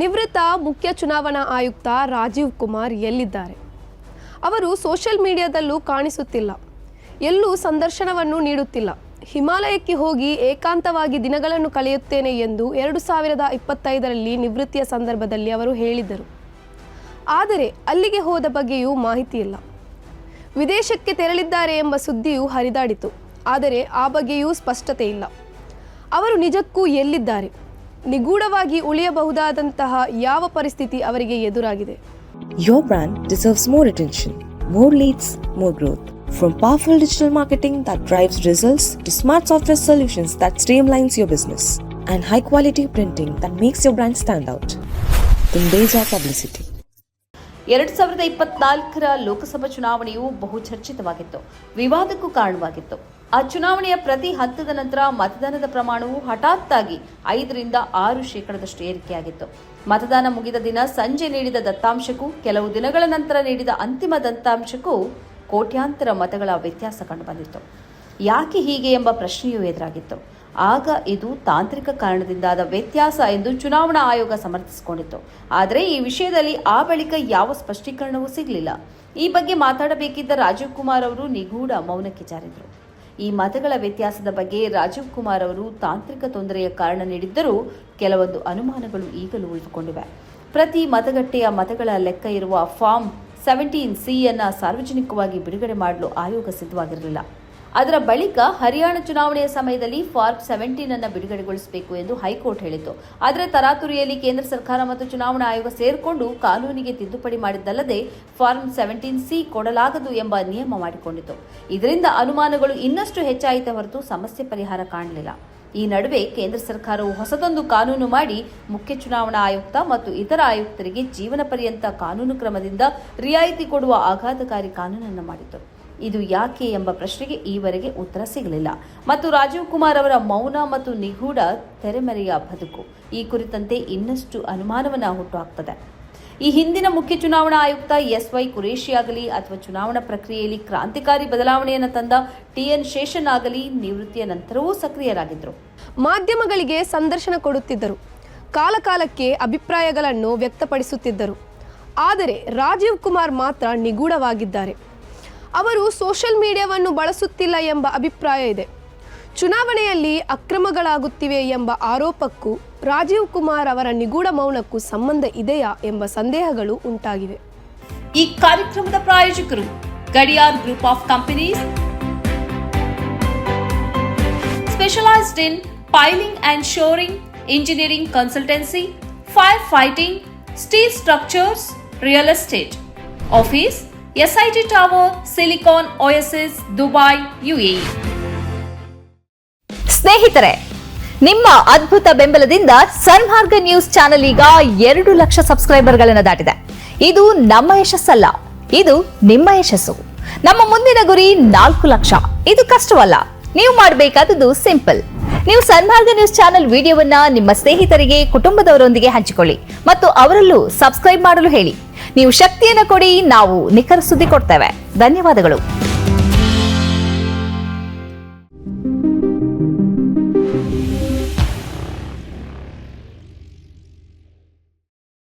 ನಿವೃತ್ತ ಮುಖ್ಯ ಚುನಾವಣಾ ಆಯುಕ್ತ ರಾಜೀವ್ ಕುಮಾರ್ ಎಲ್ಲಿದ್ದಾರೆ? ಅವರು ಸೋಷಿಯಲ್ ಮೀಡಿಯಾದಲ್ಲೂ ಕಾಣಿಸುತ್ತಿಲ್ಲ, ಎಲ್ಲೂ ಸಂದರ್ಶನವನ್ನು ನೀಡುತ್ತಿಲ್ಲ. ಹಿಮಾಲಯಕ್ಕೆ ಹೋಗಿ ಏಕಾಂತವಾಗಿ ದಿನಗಳನ್ನು ಕಳೆಯುತ್ತೇನೆ ಎಂದು 2025ರಲ್ಲಿ ನಿವೃತ್ತಿಯ ಸಂದರ್ಭದಲ್ಲಿ ಅವರು ಹೇಳಿದ್ದರು. ಆದರೆ ಅಲ್ಲಿಗೆ ಹೋದ ಬಗ್ಗೆಯೂ ಮಾಹಿತಿ ಇಲ್ಲ. ವಿದೇಶಕ್ಕೆ ತೆರಳಿದ್ದಾರೆ ಎಂಬ ಸುದ್ದಿಯೂ ಹರಿದಾಡಿತು, ಆದರೆ ಆ ಬಗ್ಗೆಯೂ ಸ್ಪಷ್ಟತೆ ಇಲ್ಲ. ಅವರು ನಿಜಕ್ಕೂ ಎಲ್ಲಿದ್ದಾರೆ? ನಿಗೂಢವಾಗಿ ಉಳಿಯಬಹುದಾದಂತಹ ಯಾವ ಪರಿಸ್ಥಿತಿ ಅವರಿಗೆ ಎದುರಾಗಿದೆ? Your brand deserves more attention, more leads, more growth. From powerful digital marketing that drives results to smart software solutions that streamlines your business and high quality printing that makes your brand stand out. Tundeja Publicity. 2024ರ Lok Sabha ಚುನಾವಣೆಯು ಬಹು ಚರ್ಚಿತವಾಗಿತ್ತು, ವಿವಾದಕ್ಕೂ ಕಾರಣವಾಗಿತ್ತು. ಆ ಚುನಾವಣೆಯ ಪ್ರತಿ ಹಂತದ ನಂತರ ಮತದಾನದ ಪ್ರಮಾಣವು ಹಠಾತ್ತಾಗಿ 5ರಿಂದ 6% ಏರಿಕೆಯಾಗಿತ್ತು. ಮತದಾನ ಮುಗಿದ ದಿನ ಸಂಜೆ ನೀಡಿದ ದತ್ತಾಂಶಕ್ಕೂ ಕೆಲವು ದಿನಗಳ ನಂತರ ನೀಡಿದ ಅಂತಿಮ ದತ್ತಾಂಶಕ್ಕೂ ಕೋಟ್ಯಾಂತರ ಮತಗಳ ವ್ಯತ್ಯಾಸ ಕಂಡುಬಂದಿತ್ತು. ಯಾಕೆ ಹೀಗೆ ಎಂಬ ಪ್ರಶ್ನೆಯೂ ಎದುರಾಗಿತ್ತು. ಆಗ ಇದು ತಾಂತ್ರಿಕ ಕಾರಣದಿಂದಾದ ವ್ಯತ್ಯಾಸ ಎಂದು ಚುನಾವಣಾ ಆಯೋಗ ಸಮರ್ಥಿಸಿಕೊಂಡಿತ್ತು. ಆದರೆ ಈ ವಿಷಯದಲ್ಲಿ ಆ ಬಳಿಕ ಯಾವ ಸ್ಪಷ್ಟೀಕರಣವೂ ಸಿಗಲಿಲ್ಲ. ಈ ಬಗ್ಗೆ ಮಾತಾಡಬೇಕಿದ್ದ ರಾಜೀವ್ ಕುಮಾರ್ ಅವರು ನಿಗೂಢ ಮೌನಕ್ಕೆ ಜಾರಿದರು. ಈ ಮತಗಳ ವ್ಯತ್ಯಾಸದ ಬಗ್ಗೆ ರಾಜೀವ್ ಕುಮಾರ್ ಅವರು ತಾಂತ್ರಿಕ ತೊಂದರೆಯ ಕಾರಣ ನೀಡಿದ್ದರೂ ಕೆಲವೊಂದು ಅನುಮಾನಗಳು ಈಗಲೂ ಉಳಿದುಕೊಂಡಿವೆ. ಪ್ರತಿ ಮತಗಟ್ಟೆಯ ಮತಗಳ ಲೆಕ್ಕ ಇರುವ ಫಾರ್ಮ್ 17C ಅನ್ನು ಸಾರ್ವಜನಿಕವಾಗಿ ಬಿಡುಗಡೆ ಮಾಡಲು ಆಯೋಗ ಸಿದ್ಧವಾಗಿರಲಿಲ್ಲ. ಅದರ ಬಳಿಕ ಹರಿಯಾಣ ಚುನಾವಣೆಯ ಸಮಯದಲ್ಲಿ ಫಾರ್ಮ್ 17 ಅನ್ನು ಬಿಡುಗಡೆಗೊಳಿಸಬೇಕು ಎಂದು ಹೈಕೋರ್ಟ್ ಹೇಳಿತ್ತು. ಆದರೆ ತರಾತುರಿಯಲ್ಲಿ ಕೇಂದ್ರ ಸರ್ಕಾರ ಮತ್ತು ಚುನಾವಣಾ ಆಯೋಗ ಸೇರಿಕೊಂಡು ಕಾನೂನಿಗೆ ತಿದ್ದುಪಡಿ ಮಾಡಿದ್ದಲ್ಲದೆ ಫಾರ್ಮ್ 17C ಕೊಡಲಾಗದು ಎಂಬ ನಿಯಮ ಮಾಡಿಕೊಂಡಿತು. ಇದರಿಂದ ಅನುಮಾನಗಳು ಇನ್ನಷ್ಟು ಹೆಚ್ಚಾಯಿತೇ ಹೊರತು ಸಮಸ್ಯೆ ಪರಿಹಾರ ಕಾಣಲಿಲ್ಲ. ಈ ನಡುವೆ ಕೇಂದ್ರ ಸರ್ಕಾರವು ಹೊಸದೊಂದು ಕಾನೂನು ಮಾಡಿ ಮುಖ್ಯ ಚುನಾವಣಾ ಆಯುಕ್ತ ಮತ್ತು ಇತರ ಆಯುಕ್ತರಿಗೆ ಜೀವನ ಪರ್ಯಂತ ಕಾನೂನು ಕ್ರಮದಿಂದ ರಿಯಾಯಿತಿ ಕೊಡುವ ಆಘಾತಕಾರಿ ಕಾನೂನನ್ನು ಮಾಡಿತು. ಇದು ಯಾಕೆ ಎಂಬ ಪ್ರಶ್ನೆಗೆ ಈವರೆಗೆ ಉತ್ತರ ಸಿಗಲಿಲ್ಲ. ಮತ್ತು ರಾಜೀವ್ ಕುಮಾರ್ ಅವರ ಮೌನ ಮತ್ತು ನಿಗೂಢ ತೆರೆಮರೆಯ ಬದುಕು ಈ ಕುರಿತಂತೆ ಇನ್ನಷ್ಟು ಅನುಮಾನವನ್ನು ಹುಟ್ಟುಹಾಕ್ತದೆ. ಈ ಹಿಂದಿನ ಮುಖ್ಯ ಚುನಾವಣಾ ಆಯುಕ್ತ SY ಕುರೇಶಿ ಆಗಲಿ ಅಥವಾ ಚುನಾವಣಾ ಪ್ರಕ್ರಿಯೆಯಲ್ಲಿ ಕ್ರಾಂತಿಕಾರಿ ಬದಲಾವಣೆಯನ್ನು ತಂದ TN ಶೇಷನ್ ಆಗಲಿ ನಿವೃತ್ತಿಯ ನಂತರವೂ ಸಕ್ರಿಯರಾಗಿದ್ದರು. ಮಾಧ್ಯಮಗಳಿಗೆ ಸಂದರ್ಶನ ಕೊಡುತ್ತಿದ್ದರು, ಕಾಲಕಾಲಕ್ಕೆ ಅಭಿಪ್ರಾಯಗಳನ್ನು ವ್ಯಕ್ತಪಡಿಸುತ್ತಿದ್ದರು. ಆದರೆ ರಾಜೀವ್ ಕುಮಾರ್ ಮಾತ್ರ ನಿಗೂಢವಾಗಿದ್ದಾರೆ. ಅವರು ಸೋಷಿಯಲ್ ಮೀಡಿಯಾವನ್ನು ಬಳಸುತ್ತಿಲ್ಲ ಎಂಬ ಅಭಿಪ್ರಾಯ ಇದೆ. ಚುನಾವಣೆಯಲ್ಲಿ ಅಕ್ರಮಗಳಾಗುತ್ತಿವೆ ಎಂಬ ಆರೋಪಕ್ಕೂ ರಾಜೀವ್ ಕುಮಾರ್ ಅವರ ನಿಗೂಢ ಮೌನಕ್ಕೂ ಸಂಬಂಧ ಇದೆಯಾ ಎಂಬ ಸಂದೇಹಗಳು ಉಂಟಾಗಿವೆ. ಈ ಕಾರ್ಯಕ್ರಮದ ಪ್ರಾಯೋಜಕರು Gadiyar group of companies, specialised in piling and shoring, engineering consultancy, fire fighting, steel structures, real estate. Office SIT Tower, Silicon Oasis, Dubai, UAE. ಸ್ನೇಹಿತರೆ, ನಿಮ್ಮ ಅದ್ಭುತ ಬೆಂಬಲದಿಂದ ಸನ್ಮಾರ್ಗ ನ್ಯೂಸ್ ಚಾನೆಲ್ ಈಗ 2 ಲಕ್ಷ ಸಬ್ಸ್ಕ್ರೈಬರ್ಗಳನ್ನು ದಾಟಿದೆ. ಇದು ನಮ್ಮ ಯಶಸ್ಸಲ್ಲ, ಇದು ನಿಮ್ಮ ಯಶಸ್ಸು. ನಮ್ಮ ಮುಂದಿನ ಗುರಿ 4 ಲಕ್ಷ. ಇದು ಕಷ್ಟವಲ್ಲ. ನೀವು ಮಾಡಬೇಕಾದದ್ದು ಸಿಂಪಲ್. ನೀವು ಸನ್ಮಾರ್ಗ ನ್ಯೂಸ್ ಚಾನೆಲ್ ವಿಡಿಯೋವನ್ನ ನಿಮ್ಮ ಸ್ನೇಹಿತರಿಗೆ, ಕುಟುಂಬದವರೊಂದಿಗೆ ಹಂಚಿಕೊಳ್ಳಿ ಮತ್ತು ಅವರಲ್ಲೂ ಸಬ್ಸ್ಕ್ರೈಬ್ ಮಾಡಲು ಹೇಳಿ. ನೀವು ಶಕ್ತಿಯನ್ನು ಕೊಡಿ, ನಾವು ನಿಖರ ಸುದ್ದಿ ಕೊಡ್ತೇವೆ. ಧನ್ಯವಾದಗಳು.